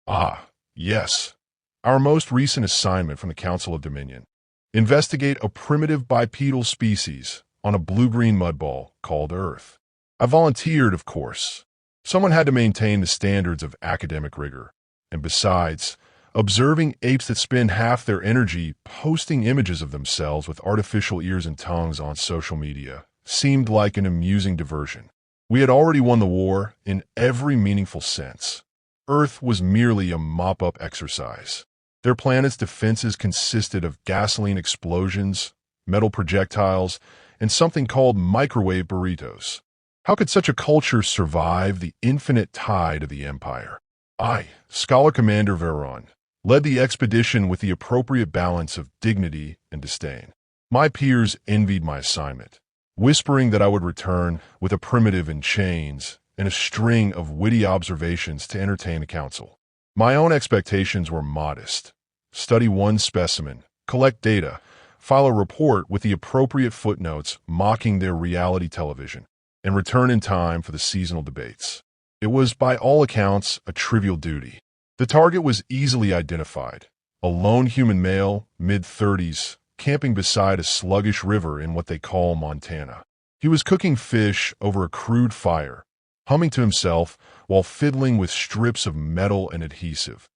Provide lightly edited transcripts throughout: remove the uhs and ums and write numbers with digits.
Ah, yes. Our most recent assignment from the Council of Dominion. Investigate a primitive bipedal species on a blue-green mudball called Earth. I volunteered, of course. Someone had to maintain the standards of academic rigor. And besides, observing apes that spend half their energy posting images of themselves with artificial ears and tongues on social media seemed like an amusing diversion. We had already won the war in every meaningful sense. Earth was merely a mop-up exercise. Their planet's defenses consisted of gasoline explosions, metal projectiles, and something called microwave burritos. How could such a culture survive the infinite tide of the Empire? I, Scholar Commander Veron, led the expedition with the appropriate balance of dignity and disdain. My peers envied my assignment, whispering that I would return with a primitive in chains and a string of witty observations to entertain the council. My own expectations were modest. Study one specimen, collect data, file a report with the appropriate footnotes mocking their reality television, and return in time for the seasonal debates. It was, by all accounts, a trivial duty. The target was easily identified. A lone human male, mid-30s, camping beside a sluggish river in what they call Montana. He was cooking fish over a crude fire, humming to himself while fiddling with strips of metal and adhesive,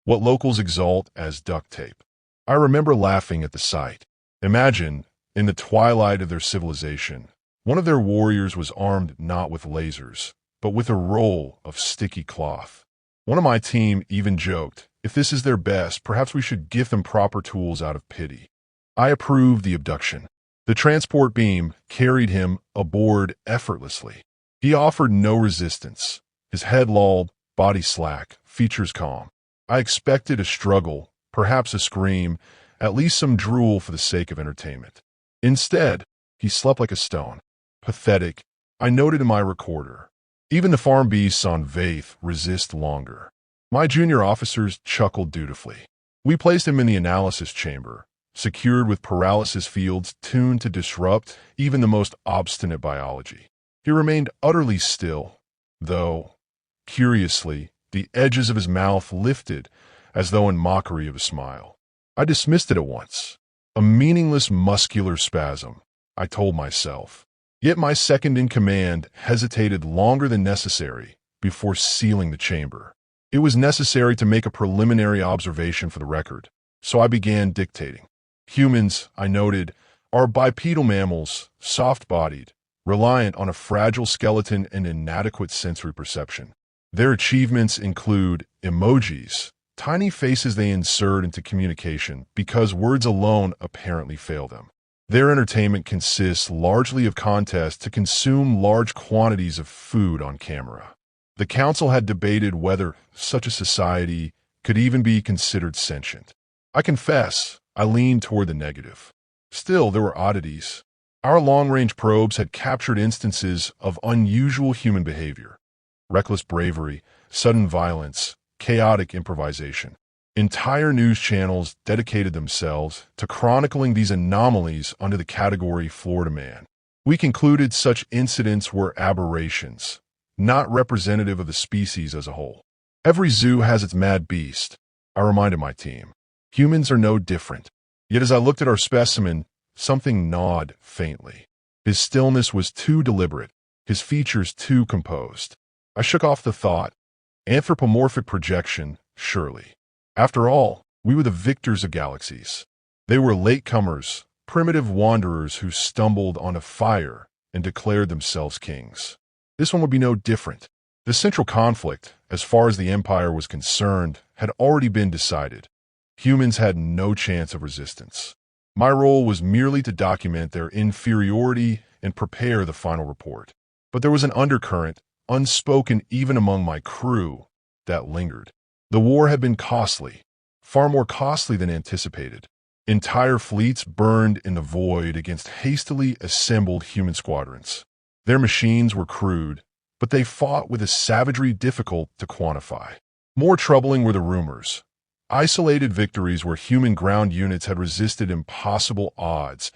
what locals exalt as duct tape. I remember laughing at the sight. Imagine, in the twilight of their civilization, one of their warriors was armed not with lasers, but with a roll of sticky cloth. One of my team even joked, if this is their best, perhaps we should give them proper tools out of pity. I approved the abduction. The transport beam carried him aboard effortlessly. He offered no resistance. His head lolled, body slack, features calm. I expected a struggle, perhaps a scream, at least some drool for the sake of entertainment. Instead, he slept like a stone. Pathetic, I noted in my recorder. Even the farm beasts on Vaith resist longer. My junior officers chuckled dutifully. We placed him in the analysis chamber, secured with paralysis fields tuned to disrupt even the most obstinate biology. He remained utterly still, though, curiously, the edges of his mouth lifted as though in mockery of a smile. I dismissed it at once. A meaningless muscular spasm, I told myself. Yet my second-in-command hesitated longer than necessary before sealing the chamber. It was necessary to make a preliminary observation for the record, so I began dictating. Humans, I noted, are bipedal mammals, soft-bodied, reliant on a fragile skeleton and inadequate sensory perception. Their achievements include emojis, tiny faces they insert into communication because words alone apparently fail them. Their entertainment consists largely of contests to consume large quantities of food on camera. The council had debated whether such a society could even be considered sentient. I confess, I leaned toward the negative. Still, there were oddities. Our long-range probes had captured instances of unusual human behavior. Reckless bravery, sudden violence, chaotic improvisation. Entire news channels dedicated themselves to chronicling these anomalies under the category Florida Man. We concluded such incidents were aberrations, not representative of the species as a whole. Every zoo has its mad beast, I reminded my team. Humans are no different. Yet as I looked at our specimen, something gnawed faintly. His stillness was too deliberate, his features too composed. I shook off the thought. Anthropomorphic projection, surely. After all, we were the victors of galaxies. They were latecomers, primitive wanderers who stumbled on a fire and declared themselves kings. This one would be no different. The central conflict, as far as the Empire was concerned, had already been decided. Humans had no chance of resistance. My role was merely to document their inferiority and prepare the final report. But there was an undercurrent, unspoken even among my crew, that lingered. The war had been costly, far more costly than anticipated. Entire fleets burned in the void against hastily assembled human squadrons. Their machines were crude, but they fought with a savagery difficult to quantify. More troubling were the rumors. Isolated victories where human ground units had resisted impossible odds,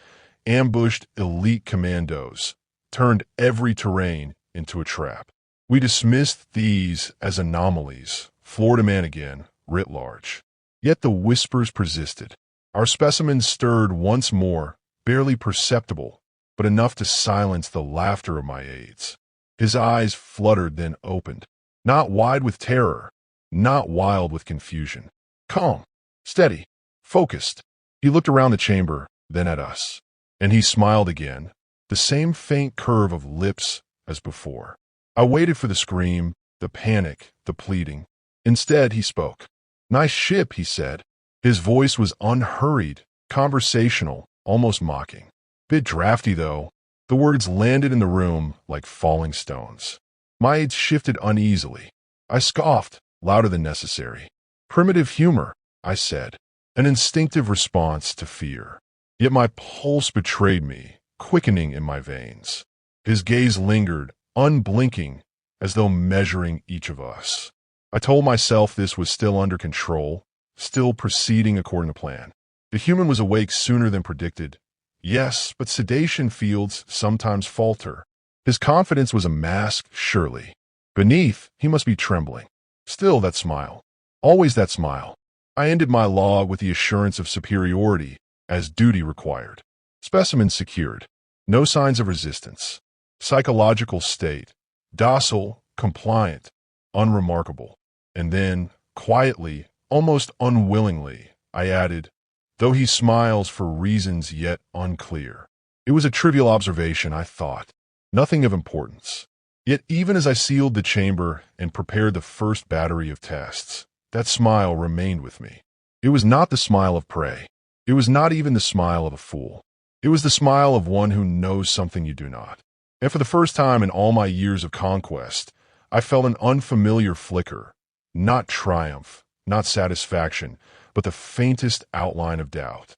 ambushed elite commandos, turned every terrain into a trap. We dismissed these as anomalies, Florida man again, writ large. Yet the whispers persisted. Our specimen stirred once more, barely perceptible, but enough to silence the laughter of my aides. His eyes fluttered, then opened, not wide with terror, not wild with confusion. Calm, steady, focused. He looked around the chamber, then at us. And he smiled again, the same faint curve of lips as before. I waited for the scream, the panic, the pleading. Instead, he spoke. "Nice ship," he said. His voice was unhurried, conversational, almost mocking. Bit drafty, though. The words landed in the room like falling stones. My aides shifted uneasily. I scoffed, louder than necessary. "Primitive humor," I said, an instinctive response to fear. Yet my pulse betrayed me, quickening in my veins. His gaze lingered, unblinking, as though measuring each of us. I told myself this was still under control, still proceeding according to plan. The human was awake sooner than predicted. Yes, but sedation fields sometimes falter. His confidence was a mask, surely. Beneath, he must be trembling. Still that smile. Always that smile. I ended my law with the assurance of superiority, as duty required. Specimen secured. No signs of resistance. Psychological state. Docile, compliant, unremarkable. And then, quietly, almost unwillingly, I added, though he smiles for reasons yet unclear. It was a trivial observation, I thought. Nothing of importance. Yet even as I sealed the chamber and prepared the first battery of tests, that smile remained with me. It was not the smile of prey. It was not even the smile of a fool. It was the smile of one who knows something you do not. And for the first time in all my years of conquest, I felt an unfamiliar flicker. Not triumph, not satisfaction, but the faintest outline of doubt.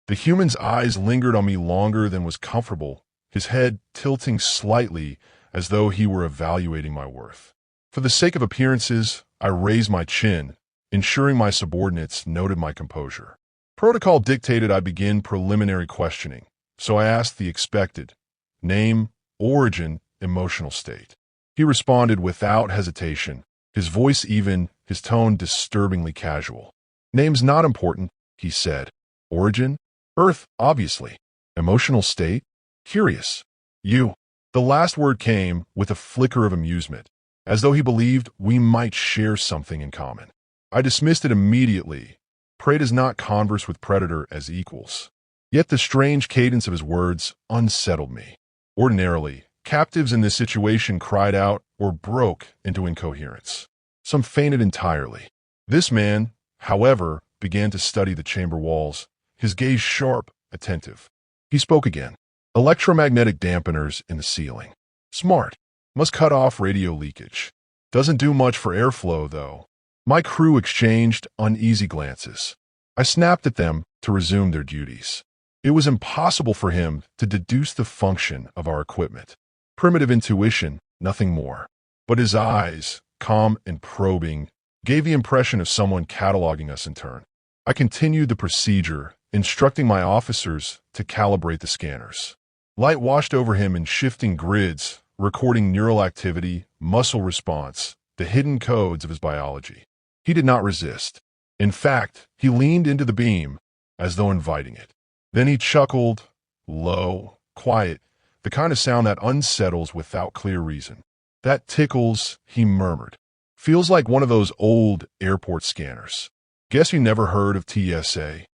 The human's eyes lingered on me longer than was comfortable, his head tilting slightly as though he were evaluating my worth. For the sake of appearances, I raised my chin, ensuring my subordinates noted my composure. Protocol dictated I begin preliminary questioning, so I asked the expected: name, origin, emotional state. He responded without hesitation, his voice even, his tone disturbingly casual. "Name's not important," he said. "Origin? Earth, obviously. Emotional state? Curious. You." The last word came with a flicker of amusement, as though he believed we might share something in common. I dismissed it immediately. Prey does not converse with predator as equals. Yet the strange cadence of his words unsettled me. Ordinarily, captives in this situation cried out or broke into incoherence. Some fainted entirely. This man, however, began to study the chamber walls, his gaze sharp, attentive. He spoke again. "Electromagnetic dampeners in the ceiling. Smart. Must cut off radio leakage. Doesn't do much for airflow, though." My crew exchanged uneasy glances. I snapped at them to resume their duties. It was impossible for him to deduce the function of our equipment. Primitive intuition, nothing more. But his eyes, calm and probing, gave the impression of someone cataloging us in turn. I continued the procedure, instructing my officers to calibrate the scanners. Light washed over him in shifting grids, recording neural activity, muscle response, the hidden codes of his biology. He did not resist. In fact, he leaned into the beam, as though inviting it. Then he chuckled, low, quiet, the kind of sound that unsettles without clear reason. "That tickles," he murmured. "Feels like one of those old airport scanners. Guess you never heard of TSA."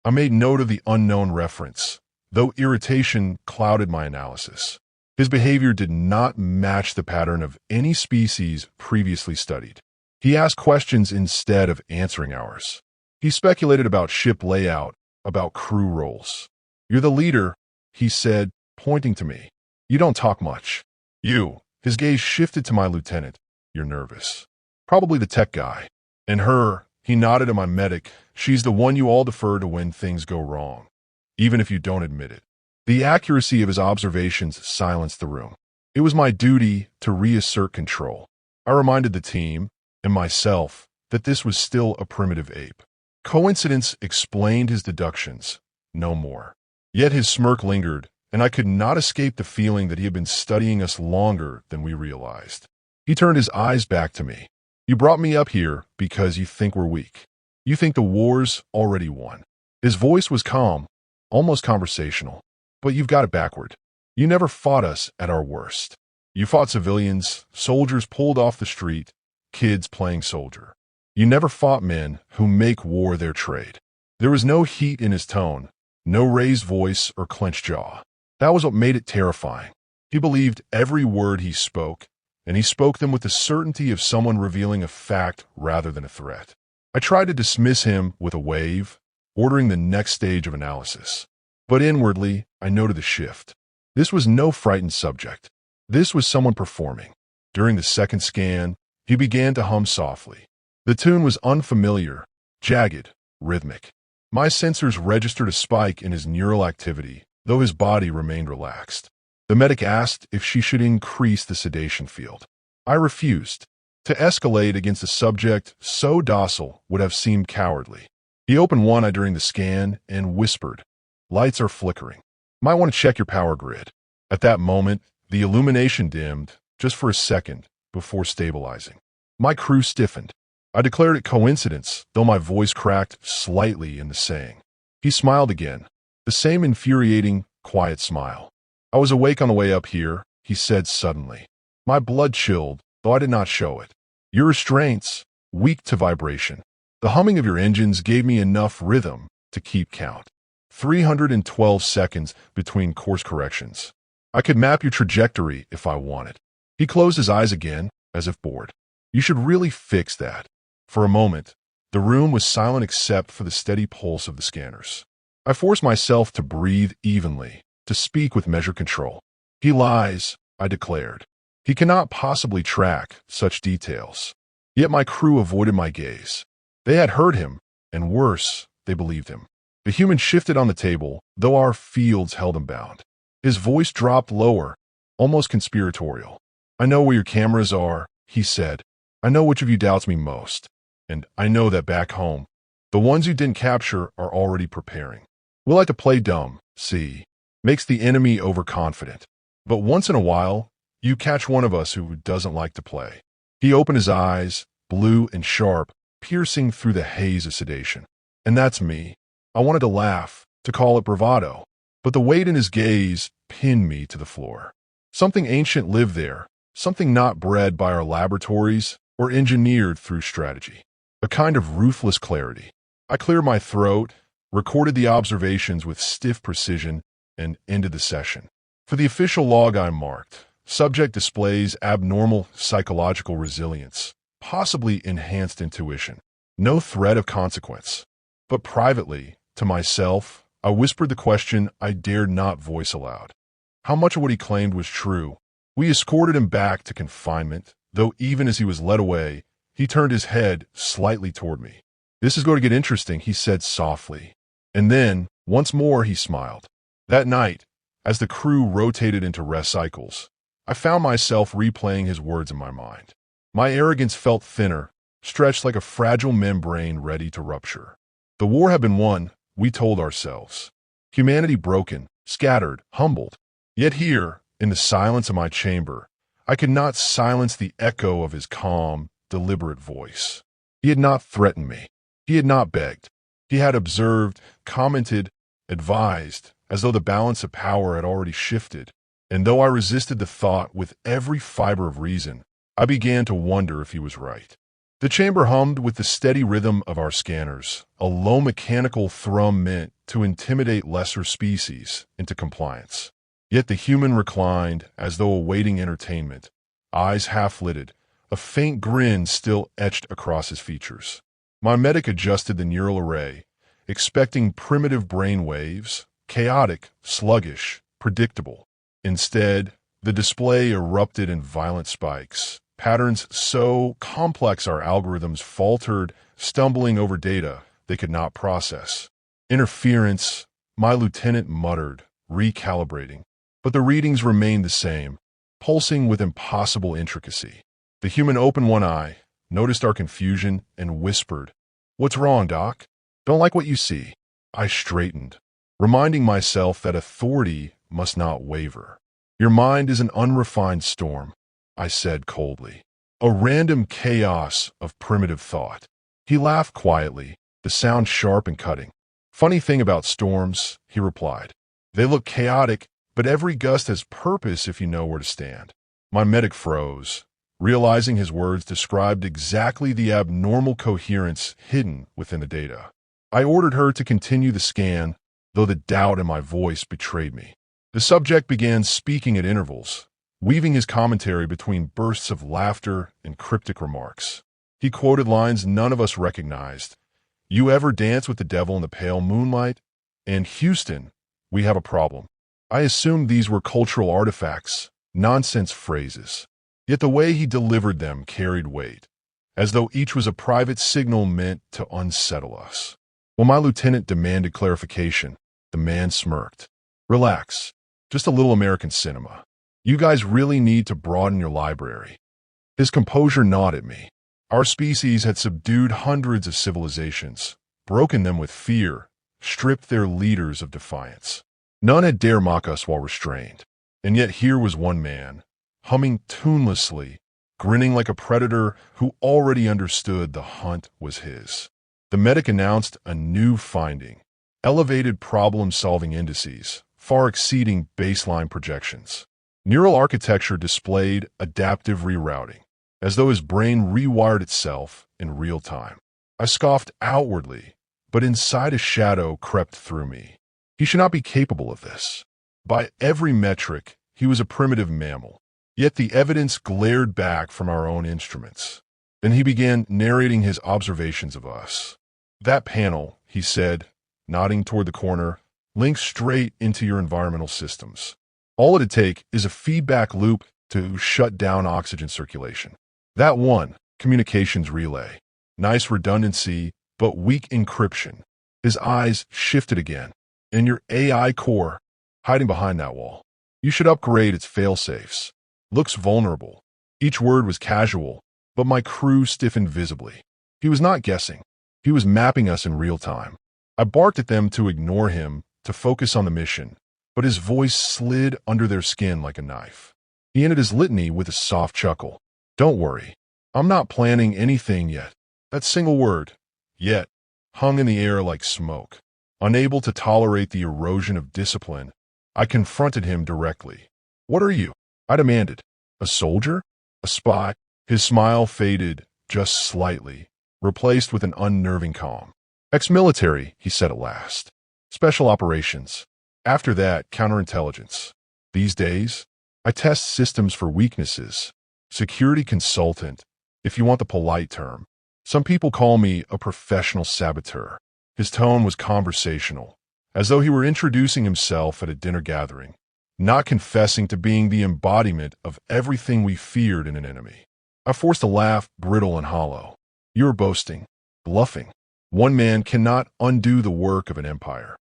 I made note of the unknown reference, though irritation clouded my analysis. His behavior did not match the pattern of any species previously studied. He asked questions instead of answering ours. He speculated about ship layout, about crew roles. "You're the leader," he said, pointing to me. "You don't talk much." "You." His gaze shifted to my lieutenant. "You're nervous." "Probably the tech guy." "And her," he nodded at my medic, "she's the one you all defer to when things go wrong, even if you don't admit it." The accuracy of his observations silenced the room. It was my duty to reassert control. I reminded the team, and myself, that this was still a primitive ape. Coincidence explained his deductions, no more. Yet his smirk lingered, and I could not escape the feeling that he had been studying us longer than we realized. He turned his eyes back to me. You brought me up here because you think we're weak. You think the war's already won. His voice was calm, almost conversational. But you've got it backward. You never fought us at our worst. You fought civilians, soldiers pulled off the street, kids playing soldier. You never fought men who make war their trade. There was no heat in his tone, no raised voice or clenched jaw. That was what made it terrifying. He believed every word he spoke, and he spoke them with the certainty of someone revealing a fact rather than a threat. I tried to dismiss him with a wave, ordering the next stage of analysis. But inwardly, I noted the shift. This was no frightened subject. This was someone performing. During the second scan, he began to hum softly. The tune was unfamiliar, jagged, rhythmic. My sensors registered a spike in his neural activity, though his body remained relaxed. The medic asked if she should increase the sedation field. I refused. To escalate against a subject so docile would have seemed cowardly. He opened one eye during the scan and whispered, "Lights are flickering. Might want to check your power grid." At that moment, the illumination dimmed, just for a second, before stabilizing. My crew stiffened. I declared it coincidence, though my voice cracked slightly in the saying. He smiled again, the same infuriating, quiet smile. "I was awake on the way up here," he said suddenly. My blood chilled, though I did not show it. "Your restraints, weak to vibration. The humming of your engines gave me enough rhythm to keep count. 312 seconds between course corrections. I could map your trajectory if I wanted." He closed his eyes again, as if bored. "You should really fix that." For a moment, the room was silent except for the steady pulse of the scanners. I forced myself to breathe evenly, to speak with measured control. "He lies," I declared. "He cannot possibly track such details." Yet my crew avoided my gaze. They had heard him, and worse, they believed him. The human shifted on the table, though our fields held him bound. His voice dropped lower, almost conspiratorial. "I know where your cameras are," he said. "I know which of you doubts me most. And I know that back home, the ones you didn't capture are already preparing. We like to play dumb, see. Makes the enemy overconfident. But once in a while, you catch one of us who doesn't like to play." He opened his eyes, blue and sharp, piercing through the haze of sedation. "And that's me." I wanted to laugh, to call it bravado, but the weight in his gaze pinned me to the floor. Something ancient lived there, something not bred by our laboratories or engineered through strategy. A kind of ruthless clarity. I cleared my throat, recorded the observations with stiff precision, and ended the session. For the official log I marked, subject displays abnormal psychological resilience, possibly enhanced intuition. No threat of consequence. But privately, to myself, I whispered the question I dared not voice aloud. How much of what he claimed was true? We escorted him back to confinement, though even as he was led away, he turned his head slightly toward me. "This is going to get interesting," he said softly. And then, once more, he smiled. That night, as the crew rotated into rest cycles, I found myself replaying his words in my mind. My arrogance felt thinner, stretched like a fragile membrane ready to rupture. The war had been won, we told ourselves. Humanity broken, scattered, humbled. Yet here, in the silence of my chamber, I could not silence the echo of his calm, deliberate voice. He had not threatened me. He had not begged. He had observed, commented, advised, as though the balance of power had already shifted. And though I resisted the thought with every fiber of reason, I began to wonder if he was right. The chamber hummed with the steady rhythm of our scanners, a low mechanical thrum meant to intimidate lesser species into compliance. Yet the human reclined as though awaiting entertainment, eyes half-lidded, a faint grin still etched across his features. My medic adjusted the neural array, expecting primitive brain waves, chaotic, sluggish, predictable. Instead, the display erupted in violent spikes, patterns so complex our algorithms faltered, stumbling over data they could not process. "Interference," my lieutenant muttered, recalibrating. But the readings remained the same, pulsing with impossible intricacy. The human opened one eye, noticed our confusion, and whispered, "What's wrong, Doc?" "Don't like what you see." I straightened, reminding myself that authority must not waver. "Your mind is an unrefined storm," I said coldly. a random chaos of primitive thought. He laughed quietly, the sound sharp and cutting. Funny thing about storms, he replied. They look chaotic, but every gust has purpose if you know where to stand. My medic froze, realizing his words described exactly the abnormal coherence hidden within the data. I ordered her to continue the scan, though the doubt in my voice betrayed me. The subject began speaking at intervals, weaving his commentary between bursts of laughter and cryptic remarks. He quoted lines none of us recognized. "You ever dance with the devil in the pale moonlight?" And "Houston, we have a problem." I assumed these were cultural artifacts, nonsense phrases. Yet the way he delivered them carried weight, as though each was a private signal meant to unsettle us. When my lieutenant demanded clarification, the man smirked. "Relax, just a little American cinema. You guys really need to broaden your library." His composure gnawed at me. Our species had subdued hundreds of civilizations, broken them with fear, stripped their leaders of defiance. None had dare mock us while restrained. And yet here was one man, humming tunelessly, grinning like a predator who already understood the hunt was his. The medic announced a new finding: elevated problem-solving indices, far exceeding baseline projections. Neural architecture displayed adaptive rerouting, as though his brain rewired itself in real time. I scoffed outwardly, but inside a shadow crept through me. He should not be capable of this. By every metric, he was a primitive mammal. Yet the evidence glared back from our own instruments. Then he began narrating his observations of us. "That panel," he said, nodding toward the corner, "links straight into your environmental systems. All it'd take is a feedback loop to shut down oxygen circulation. That one, communications relay. Nice redundancy, but weak encryption." His eyes shifted again. "And your AI core, hiding behind that wall. You should upgrade its failsafes. Looks vulnerable." Each word was casual, but my crew stiffened visibly. He was not guessing. He was mapping us in real time. I barked at them to ignore him, to focus on the mission, but his voice slid under their skin like a knife. He ended his litany with a soft chuckle. "Don't worry. I'm not planning anything yet." That single word, "yet," hung in the air like smoke. Unable to tolerate the erosion of discipline, I confronted him directly. "What are you?" I demanded. "A soldier? A spy?" His smile faded just slightly, replaced with an unnerving calm. "Ex-military," he said at last. "Special operations. After that, counterintelligence. These days, I test systems for weaknesses. Security consultant, if you want the polite term. Some people call me a professional saboteur." His tone was conversational, as though he were introducing himself at a dinner gathering, not confessing to being the embodiment of everything we feared in an enemy. I forced a laugh, brittle and hollow. "You are boasting, bluffing. One man cannot undo the work of an empire."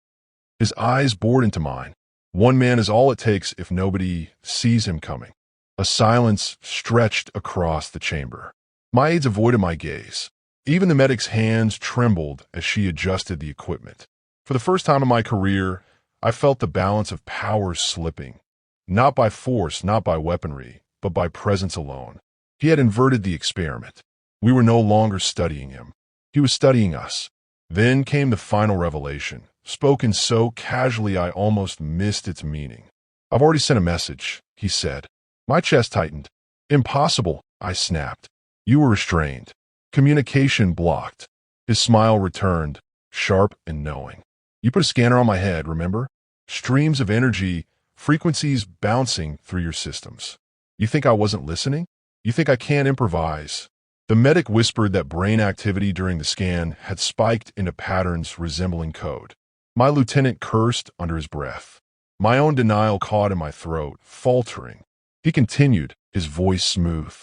His eyes bored into mine. "One man is all it takes if nobody sees him coming." A silence stretched across the chamber. My aides avoided my gaze. Even the medic's hands trembled as she adjusted the equipment. For the first time in my career, I felt the balance of power slipping. Not by force, not by weaponry, but by presence alone. He had inverted the experiment. We were no longer studying him. He was studying us. Then came the final revelation, spoken so casually I almost missed its meaning. "I've already sent a message," he said. My chest tightened. "Impossible," I snapped. "You were restrained. Communication blocked." His smile returned, sharp and knowing. "You put a scanner on my head, remember? Streams of energy, frequencies bouncing through your systems. You think I wasn't listening? You think I can't improvise?" The medic whispered that brain activity during the scan had spiked into patterns resembling code. My lieutenant cursed under his breath. My own denial caught in my throat, faltering. He continued, his voice smooth.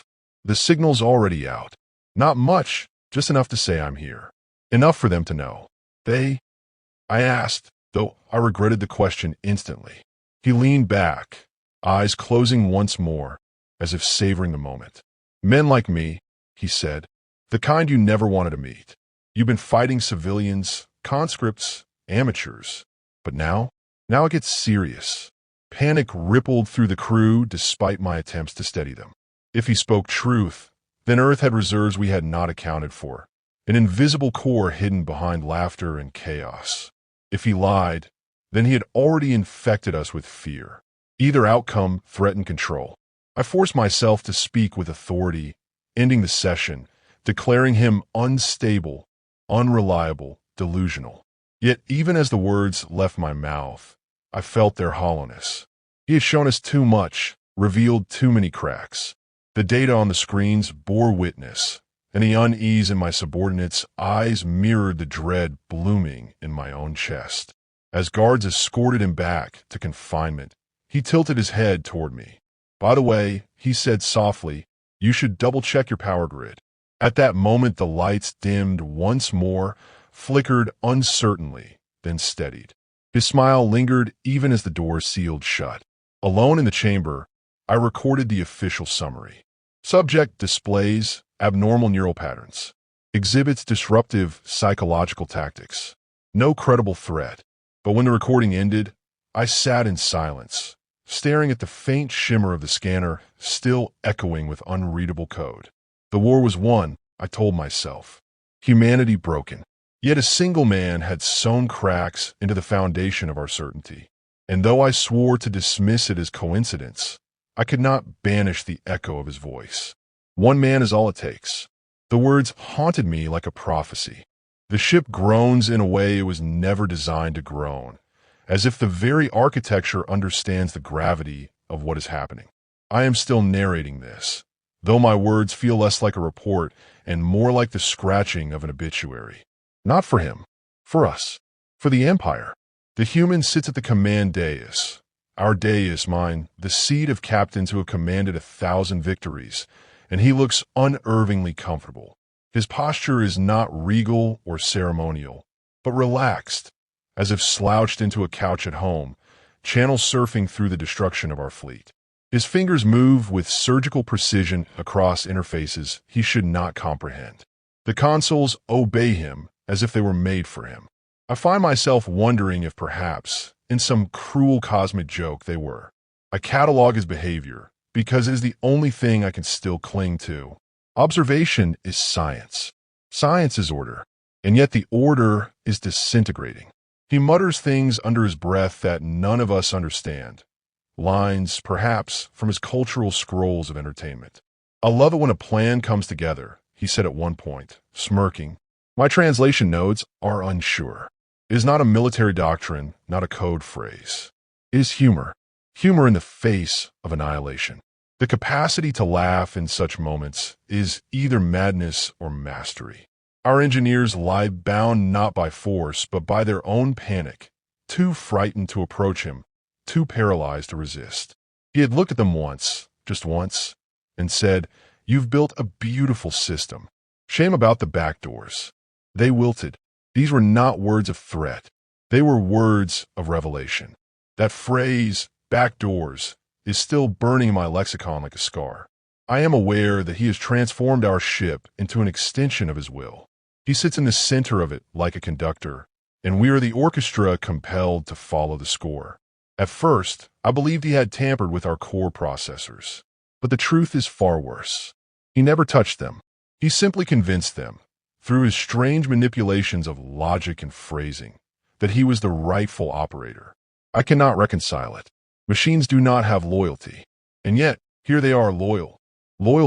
"The signal's already out. Not much, just enough to say I'm here. Enough for them to know. They?" I asked, though I regretted the question instantly. He leaned back, eyes closing once more, as if savoring the moment. "Men like me," he said. "The kind you never wanted to meet. You've been fighting civilians, conscripts, amateurs. But now it gets serious." Panic rippled through the crew despite my attempts to steady them. If he spoke truth, Then Earth had reserves we had not accounted for, an invisible core hidden behind laughter and chaos. If he lied, then he had already infected us with fear. Either outcome threatened control. I forced myself to speak with authority, ending the session, declaring him unstable, unreliable, delusional. Yet even as the words left my mouth, I felt their hollowness. He had shown us too much, revealed too many cracks. The data on the screens bore witness, and the unease in my subordinates' eyes mirrored the dread blooming in my own chest. As guards escorted him back to confinement, he tilted his head toward me. "By the way," he said softly, "you should double-check your power grid." At that moment, the lights dimmed once more, flickered uncertainly, then steadied. His smile lingered even as the door sealed shut. Alone in the chamber, I recorded the official summary. Subject displays abnormal neural patterns. Exhibits disruptive psychological tactics. No credible threat. But when the recording ended, I sat in silence, staring at the faint shimmer of the scanner still echoing with unreadable code. The war was won, I told myself. Humanity broken. Yet a single man had sewn cracks into the foundation of our certainty. And though I swore to dismiss it as coincidence, I could not banish the echo of his voice. One man is all it takes. The words haunted me like a prophecy. The ship groans in a way it was never designed to groan, as if the very architecture understands the gravity of what is happening. I am still narrating this, though my words feel less like a report and more like the scratching of an obituary. Not for him, for us, for the Empire. The human sits at the command dais. Our dais, mine, the seat of captains who have commanded 1,000 victories, and he looks unnervingly comfortable. His posture is not regal or ceremonial, but relaxed, as if slouched into a couch at home, channel surfing through the destruction of our fleet. His fingers move with surgical precision across interfaces he should not comprehend. The consoles obey him as if they were made for him. I find myself wondering if perhaps, in some cruel cosmic joke, they were. I catalog his behavior because it is the only thing I can still cling to. Observation is science. Science is order, and yet the order is disintegrating. He mutters things under his breath that none of us understand. Lines, perhaps, from his cultural scrolls of entertainment. "I love it when a plan comes together," he said at one point, smirking. "My translation nodes are unsure. It is not a military doctrine, not a code phrase. It is humor. Humor in the face of annihilation. The capacity to laugh in such moments is either madness or mastery. Our engineers lie bound not by force, but by their own panic, too frightened to approach him, too paralyzed to resist. He had looked at them once, just once, and said, "You've built a beautiful system. Shame about the back doors." They wilted. These were not words of threat. They were words of revelation. That phrase, back doors, is still burning in my lexicon like a scar. I am aware that he has transformed our ship into an extension of his will. He sits in the center of it like a conductor, and we are the orchestra compelled to follow the score. At first, I believed he had tampered with our core processors. But the truth is far worse. He never touched them. He simply convinced them, through his strange manipulations of logic and phrasing, that he was the rightful operator. I cannot reconcile it. Machines do not have loyalty. And yet, here they are loyal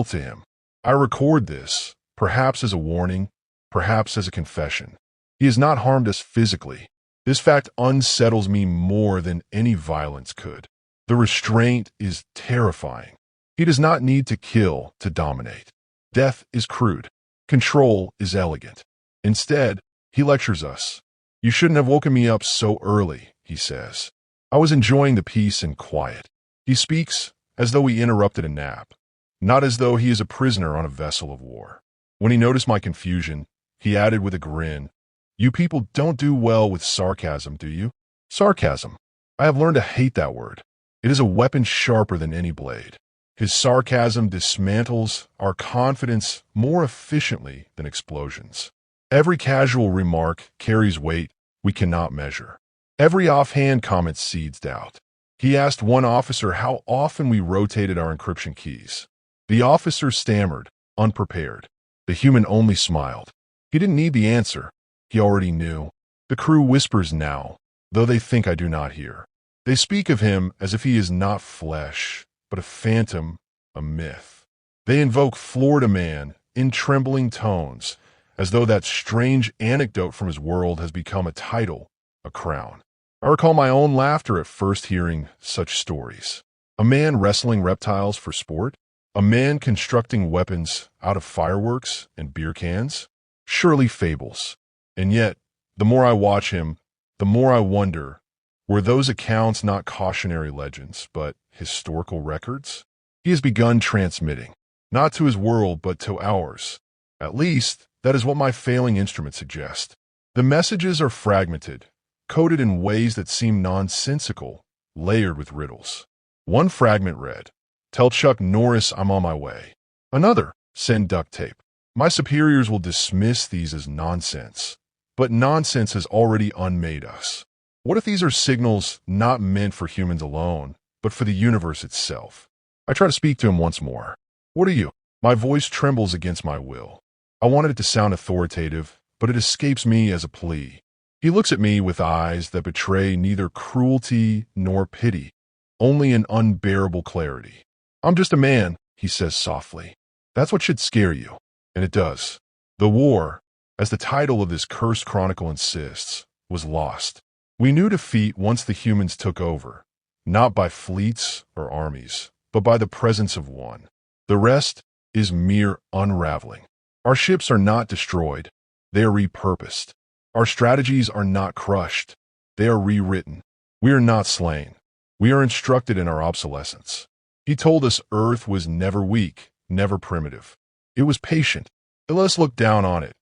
to him. I record this, perhaps as a warning, perhaps as a confession. He has not harmed us physically. This fact unsettles me more than any violence could. The restraint is terrifying. He does not need to kill to dominate. Death is crude. Control is elegant. Instead, he lectures us. "You shouldn't have woken me up so early," he says. I was enjoying the peace and quiet. He speaks as though he interrupted a nap, not as though he is a prisoner on a vessel of war. When he noticed my confusion, he added with a grin, "You people don't do well with sarcasm, do you?" Sarcasm. I have learned to hate that word. It is a weapon sharper than any blade. His sarcasm dismantles our confidence more efficiently than explosions. Every casual remark carries weight we cannot measure. Every offhand comment seeds doubt. He asked one officer how often we rotated our encryption keys. The officer stammered, unprepared. The human only smiled. He didn't need the answer. He already knew. The crew whispers now, though they think I do not hear. They speak of him as if he is not flesh, but a phantom, a myth. They invoke Florida Man in trembling tones, as though that strange anecdote from his world has become a title, a crown. I recall my own laughter at first hearing such stories. A man wrestling reptiles for sport? A man constructing weapons out of fireworks and beer cans? Surely fables. And yet, the more I watch him, the more I wonder, were those accounts not cautionary legends, but historical records? He has begun transmitting, not to his world, but to ours. At least, that is what my failing instrument suggests. The messages are fragmented, coded in ways that seem nonsensical, layered with riddles. One fragment read, "Tell Chuck Norris I'm on my way." Another, "Send duct tape." My superiors will dismiss these as nonsense, but nonsense has already unmade us. What if these are signals not meant for humans alone, but for the universe itself? I try to speak to him once more. "What are you?" My voice trembles against my will. I wanted it to sound authoritative, but it escapes me as a plea. He looks at me with eyes that betray neither cruelty nor pity, only an unbearable clarity. "I'm just a man," he says softly. "That's what should scare you." And it does. The war, as the title of this cursed chronicle insists, was lost. We knew defeat once the humans took over, not by fleets or armies, but by the presence of one. The rest is mere unraveling. Our ships are not destroyed, they are repurposed. Our strategies are not crushed, they are rewritten. We are not slain, we are instructed in our obsolescence. He told us Earth was never weak, never primitive. It was patient. Let us look down on it,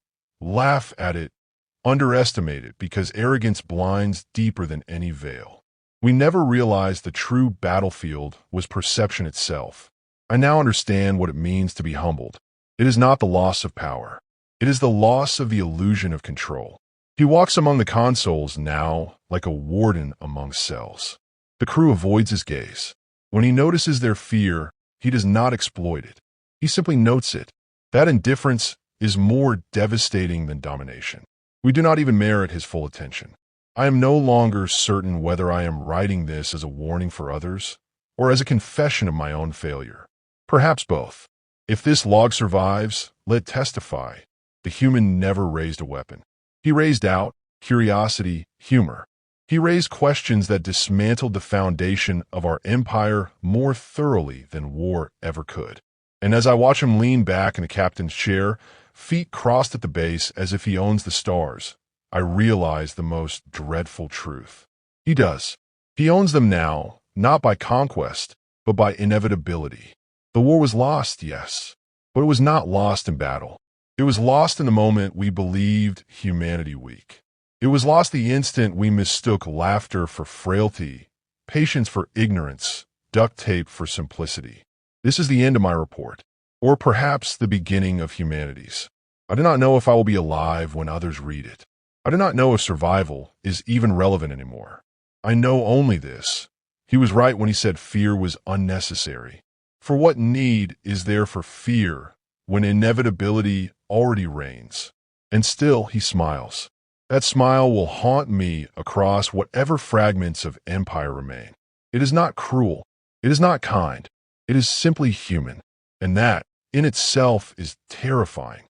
laugh at it, underestimate it, because arrogance blinds deeper than any veil. We never realized the true battlefield was perception itself. I now understand what it means to be humbled. It is not the loss of power. It is the loss of the illusion of control. He walks among the consoles now like a warden among cells. The crew avoids his gaze. When he notices their fear, he does not exploit it. He simply notes it. That indifference is more devastating than domination. We do not even merit his full attention. I am no longer certain whether I am writing this as a warning for others or as a confession of my own failure. Perhaps both. If this log survives, let it testify. The human never raised a weapon. He raised doubt, curiosity, humor. He raised questions that dismantled the foundation of our empire more thoroughly than war ever could. And as I watch him lean back in the captain's chair, feet crossed at the base as if he owns the stars, I realize the most dreadful truth. He does. He owns them now, not by conquest, but by inevitability. The war was lost, yes, but it was not lost in battle. It was lost in the moment we believed humanity weak. It was lost the instant we mistook laughter for frailty, patience for ignorance, duct tape for simplicity. This is the end of my report, or perhaps the beginning of humanity's. I do not know if I will be alive when others read it. I do not know if survival is even relevant anymore. I know only this. He was right when he said fear was unnecessary. For what need is there for fear when inevitability already reigns? And still he smiles. That smile will haunt me across whatever fragments of empire remain. It is not cruel. It is not kind. It is simply human. And that, in itself, is terrifying.